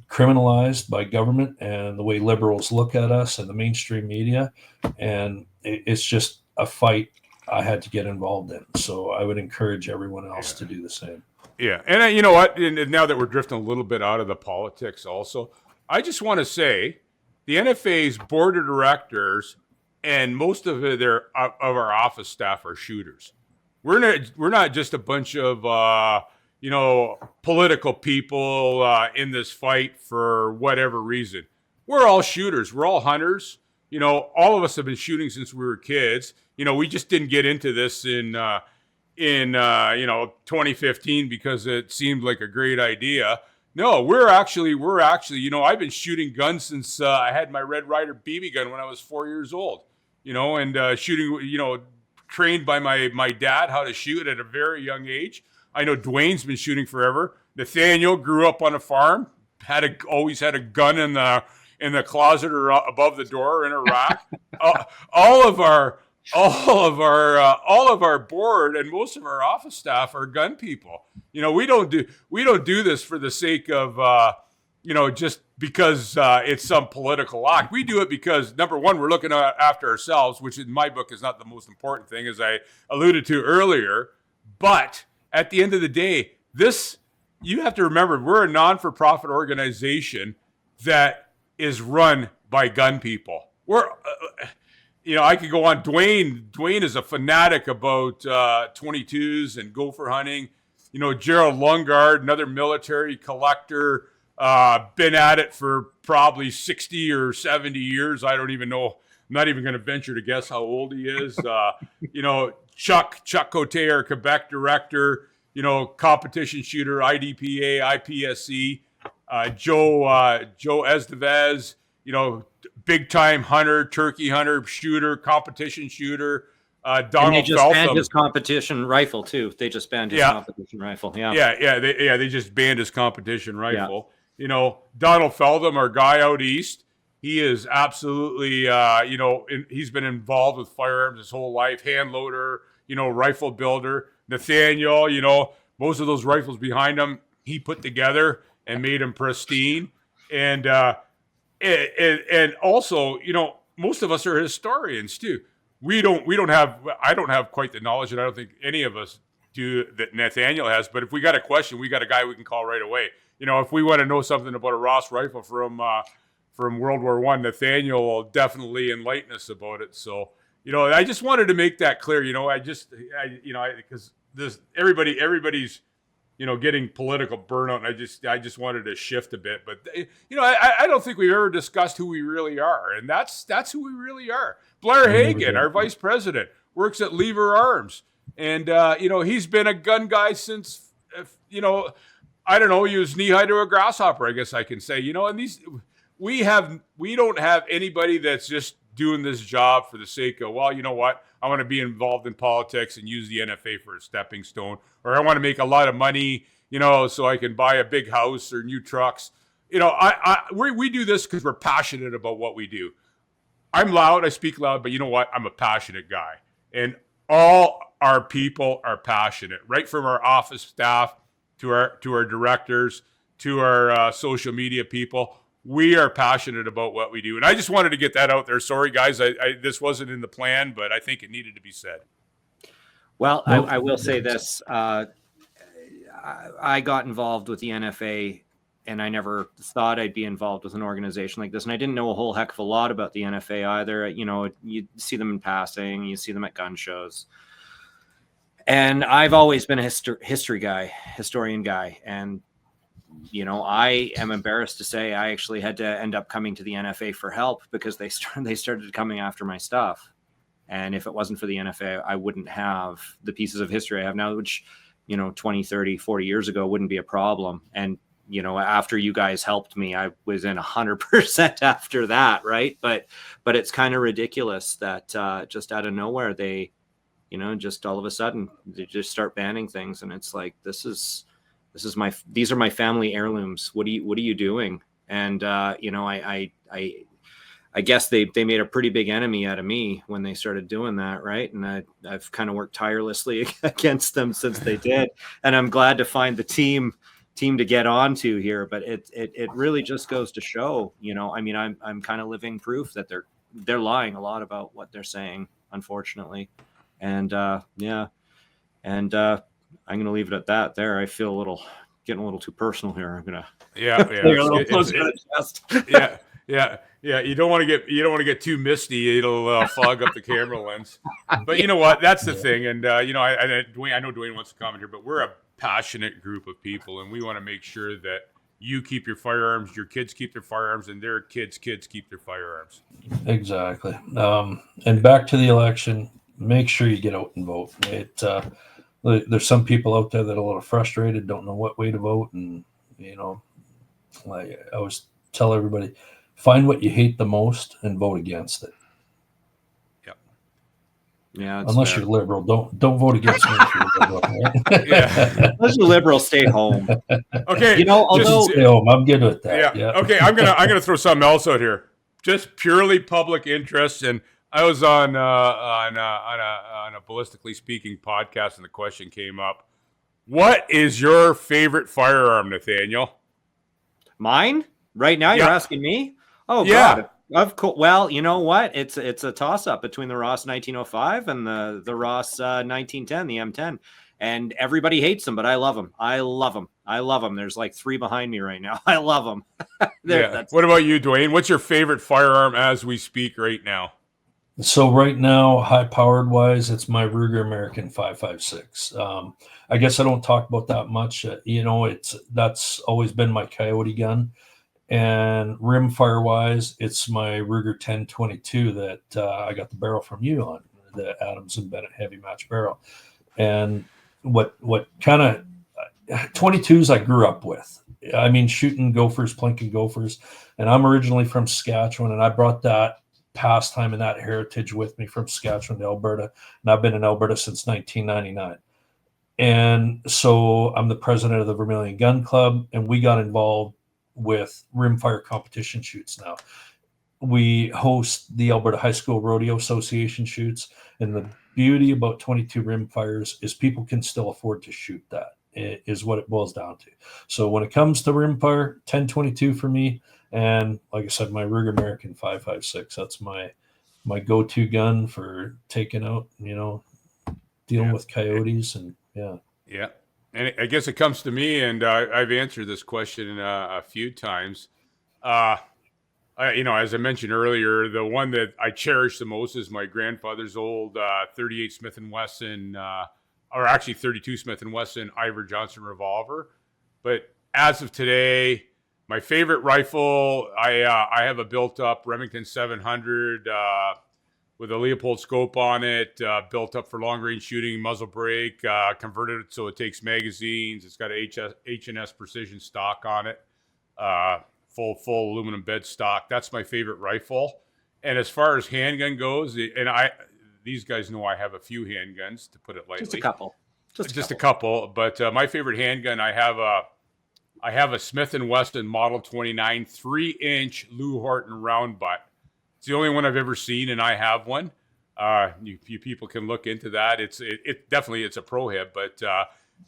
criminalized by government and the way liberals look at us and the mainstream media. And it's just a fight I had to get involved in. So I would encourage everyone else to do the same. Yeah. And you know what? And now that we're drifting a little bit out of the politics also, I just want to say the NFA's board of directors and most of our office staff are shooters. We're not just a bunch of political people in this fight for whatever reason. We're all shooters. We're all hunters. All of us have been shooting since we were kids. We just didn't get into this in 2015 because it seemed like a great idea. No, we're actually, I've been shooting guns since I had my Red Ryder BB gun when I was 4 years old, and shooting, trained by my dad how to shoot at a very young age. I know Dwayne's been shooting forever. Nathaniel grew up on a farm, always had a gun in the closet or above the door or in a rack. All of our board and most of our office staff are gun people. We don't do this for the sake of just because it's some political act. We do it because, number one, we're looking after ourselves, which in my book is not the most important thing, as I alluded to earlier. But at the end of the day, you have to remember, we're a non-for-profit organization that is run by gun people. I could go on. Dwayne is a fanatic about 22s and gopher hunting. Gerald Lungard, another military collector, been at it for probably 60 or 70 years. I don't even know. I'm not even going to venture to guess how old he is. Chuck Cote, our Quebec director, competition shooter, IDPA, IPSC, Joe Estevez, big time hunter, turkey hunter, shooter, competition shooter, And Donald they just banned Feltham. his competition rifle too. They just banned his competition rifle. They just banned his competition rifle. You know, Donald Feltham, our guy out east, he is absolutely, he's been involved with firearms his whole life, hand loader, rifle builder. Nathaniel, most of those rifles behind him, he put together and made them pristine. And also, most of us are historians too. I don't have quite the knowledge, and I don't think any of us do that Nathaniel has. But if we got a question, we got a guy we can call right away. If we want to know something about a Ross rifle from World War I, Nathaniel will definitely enlighten us about it. So, I just wanted to make that clear. Because everybody's getting political burnout, and I just wanted to shift a bit. But I don't think we've ever discussed who we really are, and that's who we really are. Blair Hagan, our vice president, works at Lever Arms, and he's been a gun guy since I don't know, he was knee high to a grasshopper, I guess I can say. And we don't have anybody that's just doing this job for the sake of, well, you know what, I want to be involved in politics and use the NFA for a stepping stone, or I want to make a lot of money, so I can buy a big house or new trucks. We do this because we're passionate about what we do. I'm loud, I speak loud, but you know what? I'm a passionate guy. And all our people are passionate, right from our office staff to our directors, to our social media people. We are passionate about what we do. And I just wanted to get that out there. Sorry, guys, this wasn't in the plan, but I think it needed to be said. Well, I will say this. I got involved with the NFA, and I never thought I'd be involved with an organization like this. And I didn't know a whole heck of a lot about the NFA either. You see them in passing, you see them at gun shows. And I've always been a historian guy. And, I am embarrassed to say I actually had to end up coming to the NFA for help because they started coming after my stuff. And if it wasn't for the NFA, I wouldn't have the pieces of history I have now, which, 20, 30, 40 years ago wouldn't be a problem. And, after you guys helped me, I was in 100% after that. Right. But it's kind of ridiculous that just out of nowhere, they, just all of a sudden they just start banning things. And it's like, these are my family heirlooms. What are you doing? And, I guess they made a pretty big enemy out of me when they started doing that. Right. And I've kind of worked tirelessly against them since they did. And I'm glad to find the team to get onto here, but it really just goes to show, I'm kind of living proof that they're lying a lot about what they're saying, unfortunately. And I'm going to leave it at that there. I feel getting a little too personal here. I'm going to You don't want to get too misty. It'll fog up the camera lens. But you know what? That's the thing. And Dwayne, I know Dwayne wants to comment here, but we're a passionate group of people, and we want to make sure that you keep your firearms, your kids keep their firearms, and their kids keep their firearms. Exactly. And back to the election, make sure you get out and vote. There's some people out there that are a little frustrated, don't know what way to vote. And, I always tell everybody, find what you hate the most and vote against it. Yeah. Unless you're liberal, don't vote against me if you're liberal. Right? Yeah. Unless you're liberal, stay home. Okay. Although stay home. I'm good with that. Yeah. Okay. I'm gonna throw something else out here. Just purely public interest. And I was on a ballistically speaking podcast, and the question came up: what is your favorite firearm, Nathaniel? Mine? Right now, you're asking me? Oh, yeah. God. Of course. Well, you know what? It's a toss-up between the Ross 1905 and the Ross 1910, the M10. And everybody hates them, but I love them. I love them. There's like 3 behind me right now. I love them. What about you, Dwayne? What's your favorite firearm as we speak right now? So right now, high-powered wise, it's my Ruger American 5.56. I guess I don't talk about that much. That's always been my coyote gun. And rimfire wise, it's my Ruger 1022 that I got the barrel from you on, the Adams and Bennett heavy match barrel. And what kind of 22s I grew up with. I mean, shooting gophers, plinking gophers. And I'm originally from Saskatchewan, and I brought that pastime and that heritage with me from Saskatchewan to Alberta. And I've been in Alberta since 1999. And so I'm the president of the Vermilion Gun Club, and we got involved with rimfire competition shoots now. We host the Alberta High School Rodeo Association shoots, and the beauty about 22 rimfires is people can still afford to shoot that, is what it boils down to. So when it comes to rimfire, 1022 for me, and like I said, my Ruger American 5.56, that's my go-to gun for taking out, dealing with coyotes. And yeah. And I guess it comes to me, and I've answered this question a few times. As I mentioned earlier, the one that I cherish the most is my grandfather's old 38 Smith & Wesson, or actually 32 Smith & Wesson Iver Johnson revolver. But as of today, my favorite rifle, I have a built-up Remington 700 with a Leopold scope on it, built up for long-range shooting, muzzle brake, converted it so it takes magazines. It's got a H&S precision stock on it, full aluminum bed stock. That's my favorite rifle. And as far as handgun goes, these guys know I have a few handguns, to put it lightly. Just a couple. Just a couple. But my favorite handgun, I have a Smith & Wesson Model 29 3-inch Lou Horton round butt. It's the only one I've ever seen, and I have one. You people can look into that. It definitely it's a prohib, but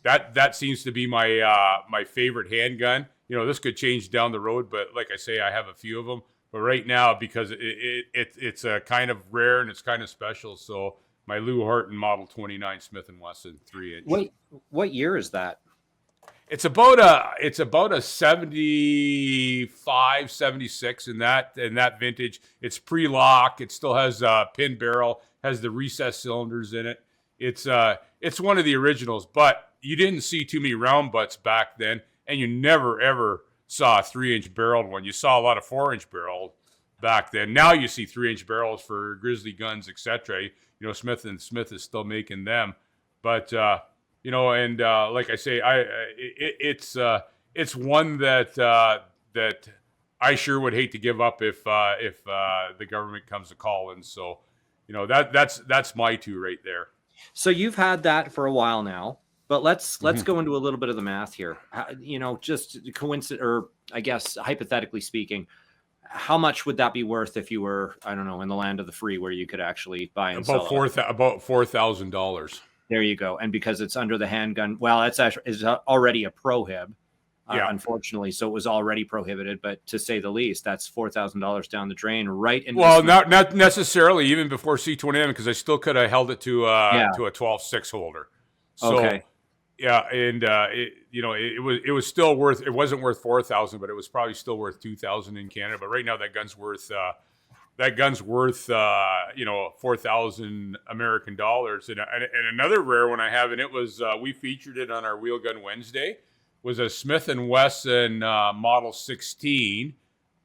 that seems to be my favorite handgun. This could change down the road, but like I say, I have a few of them. But right now, because it's a kind of rare and it's kind of special, so my Lou Horton Model 29 Smith & Wesson 3-inch. What year is that? It's about a 75, 76 in that vintage. It's pre-lock. It still has a pin barrel, has the recessed cylinders in it. It's one of the originals, but you didn't see too many round butts back then, and you never ever saw a 3-inch barreled one. You saw a lot of 4-inch barrel back then. Now you see 3-inch barrels for Grizzly guns, etc. Smith & Smith is still making them, but like I say, it's one that I sure would hate to give up if the government comes to calling. So, that's my two right there. So you've had that for a while now, but let's go into a little bit of the math here. Just coincidence, or I guess hypothetically speaking, how much would that be worth if you were, I don't know, in the land of the free where you could actually buy and sell? About $4,000. There you go. And because it's under the handgun, well, it's already a prohib, unfortunately. So it was already prohibited. But to say the least, that's $4,000 down the drain, right? Well, not necessarily, even before C20M, because I still could have held it to a 12.6 holder. So, okay. Yeah, and it was still worth. It wasn't worth $4,000, but it was probably still worth $2,000 in Canada. But right now, that gun's worth. That gun's worth, 4,000 American dollars. And another rare one I have, and it was, we featured it on our Wheel Gun Wednesday, was a Smith & Wesson Model 16.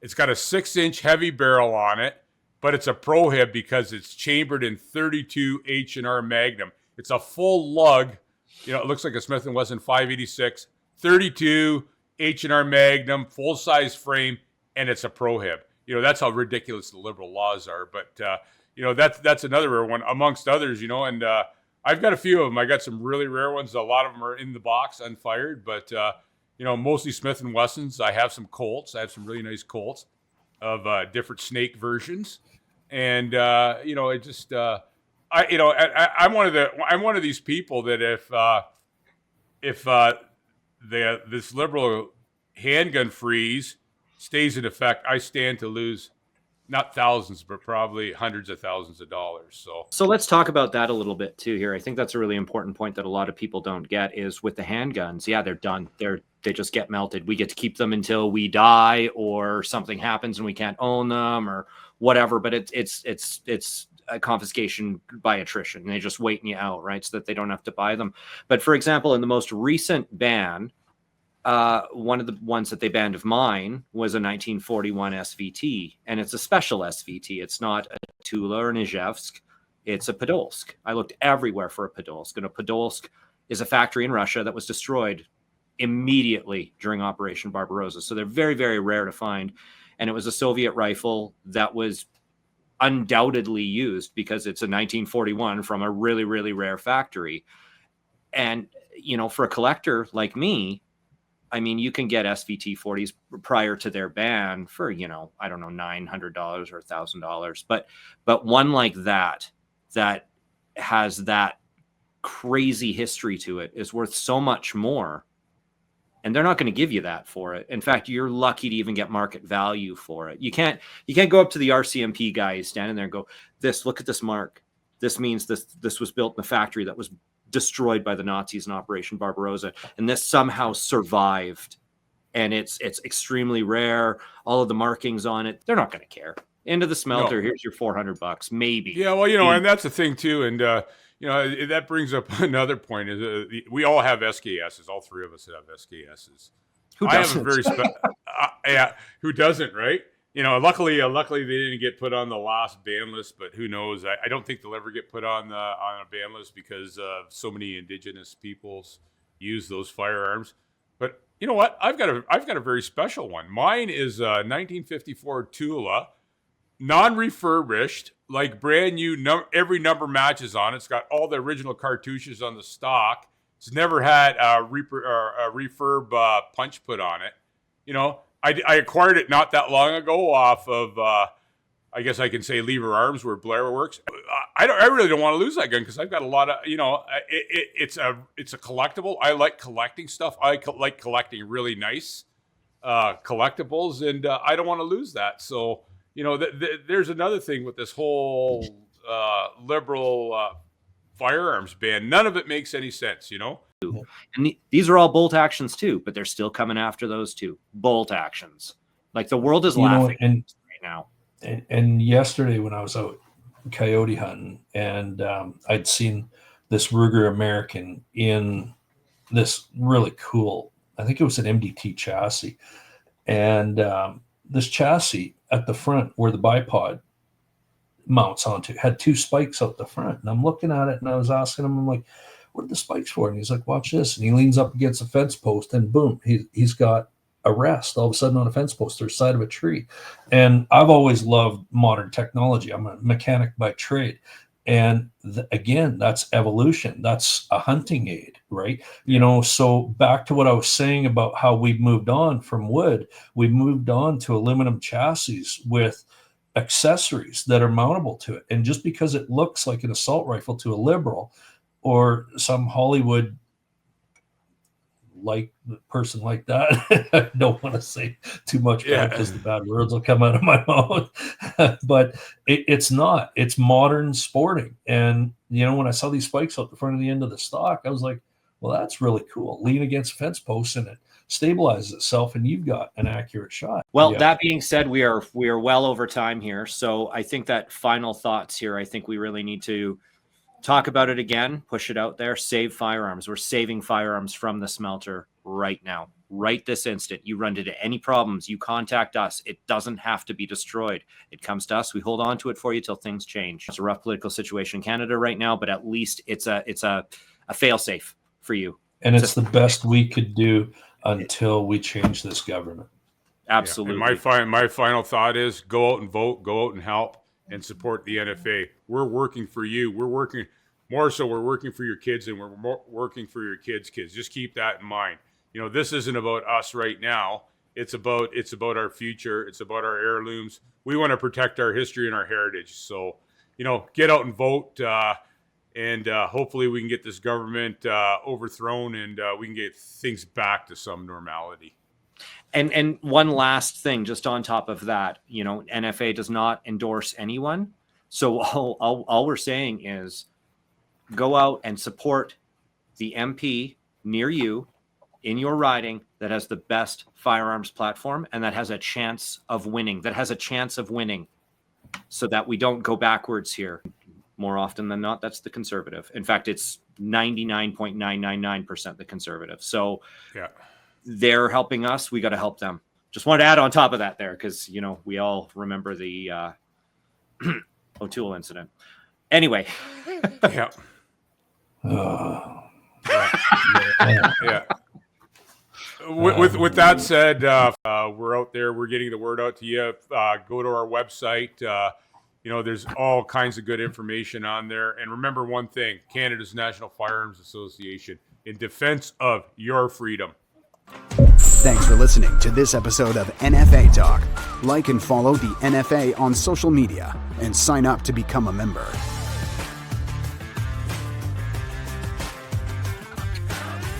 It's got a 6-inch heavy barrel on it, but it's a prohib because it's chambered in 32 H&R Magnum. It's a full lug. It looks like a Smith & Wesson 586, 32 H&R Magnum, full-size frame, and it's a prohib. That's how ridiculous the liberal laws are. But, that's another rare one amongst others, and I've got a few of them. I got some really rare ones. A lot of them are in the box, unfired, but, mostly Smith & Wessons. I have some Colts. I have some really nice Colts of different snake versions. And, I'm one of these people that if this liberal handgun freeze stays in effect, I stand to lose not thousands, but probably hundreds of thousands of dollars. So let's talk about that a little bit too here. I think that's a really important point that a lot of people don't get is with the handguns. Yeah, they're done. They just get melted. We get to keep them until we die or something happens and we can't own them or whatever. But it's a confiscation by attrition. They just waiting you out, right? So that they don't have to buy them. But for example, in the most recent ban, one of the ones that they banned of mine was a 1941 SVT, and it's a special SVT. It's not a Tula or an Ijevsk. It's a Podolsk. I looked everywhere for a Podolsk, and a Podolsk is a factory in Russia that was destroyed immediately during Operation Barbarossa. So they're very, very rare to find. And it was a Soviet rifle that was undoubtedly used because it's a 1941 from a really, really rare factory. And, you know, for a collector like me, I mean, you can get SVT 40s prior to their ban for, you know, I don't know, $900 or $1,000. But one like that has that crazy history to it is worth so much more. And they're not going to give you that for it. In fact, you're lucky to even get market value for it. You can't go up to the RCMP guy standing there and go, look at this mark. This means this was built in a factory that was destroyed by the Nazis in Operation Barbarossa, and this somehow survived, and it's extremely rare. All of the markings on it, they're not going to care. Into the smelter. No. Here's your $400, maybe. Yeah, well, you know, and that's the thing too, and you know, that brings up another point. Is we all have SKSs. All three of us have SKSs. Who doesn't? I have a very yeah. Who doesn't, right? You know, luckily they didn't get put on the last ban list, but who knows? I don't think they'll ever get put on a ban list because so many Indigenous peoples use those firearms. But you know what? I've got a very special one. Mine is 1954 Tula, non-refurbished, like brand new. Every number matches on it. It's got all the original cartouches on the stock. It's never had a refurb punch put on it. You know. I acquired it not that long ago off of, I guess I can say Lever Arms, where Blair works. I really don't want to lose that gun because I've got a lot of, you know, it's a collectible. I like collecting stuff. I like collecting really nice collectibles, and I don't want to lose that. So, you know, there's another thing with this whole liberal firearms ban. None of it makes any sense, you know? And these are all bolt actions too, but they're still coming after those two bolt actions. Like the world is laughing right now. And yesterday when I was out coyote hunting, and I'd seen this Ruger American in this really cool, I think it was an MDT chassis, and this chassis at the front where the bipod mounts onto had two spikes out the front. And I'm looking at it and I was asking him, I'm like, what are the spikes for? And he's like, watch this. And he leans up against a fence post, and boom, he's got a rest all of a sudden on a fence post or side of a tree. And I've always loved modern technology. I'm a mechanic by trade. And again, that's evolution. That's a hunting aid, right? You know, so back to what I was saying about how we've moved on from wood, we moved on to aluminum chassis with accessories that are mountable to it. And just because it looks like an assault rifle to a liberal, or some Hollywood like person like that, I don't want to say too much because the bad words will come out of my mouth. But it's not. It's modern sporting. And, you know, when I saw these spikes out the front of the end of the stock, I was like, well, that's really cool. Lean against fence posts and it stabilizes itself, and you've got an accurate shot. Well, that being said, we are well over time here. So I think that final thoughts here, I think we really need to talk about it again, push it out there. Save firearms. We're saving firearms from the smelter right now, right this instant. You run into any problems, you contact us. It doesn't have to be destroyed. It comes to us. We hold on to it for you till things change. It's a rough political situation in Canada right now, but at least it's a fail-safe for you. And it's the best we could do until we change this government. Absolutely. Yeah. And my final thought is go out and vote, go out and help, and support the NFA. We're working for you. We're working more so. We're working for your kids, and we're working for your kids' kids. Just keep that in mind. You know, this isn't about us right now. It's about our future. It's about our heirlooms. We want to protect our history and our heritage. So, you know, get out and vote, and hopefully we can get this government overthrown, and we can get things back to some normality. And one last thing, just on top of that, you know, NFA does not endorse anyone. So all we're saying is go out and support the MP near you in your riding that has the best firearms platform and that has a chance of winning, so that we don't go backwards here. More often than not, that's the conservative. In fact, it's 99.999% the conservative. So yeah. They're helping us. We got to help them. Just wanted to add on top of that there because, you know, we all remember the O'Toole incident. Anyway. Yeah. Yeah. With that said, we're out there. We're getting the word out to you. Go to our website. There's all kinds of good information on there. And remember one thing, Canada's National Firearms Association, in defense of your freedom. Thanks for listening to this episode of NFA Talk. Like and follow the NFA on social media and sign up to become a member.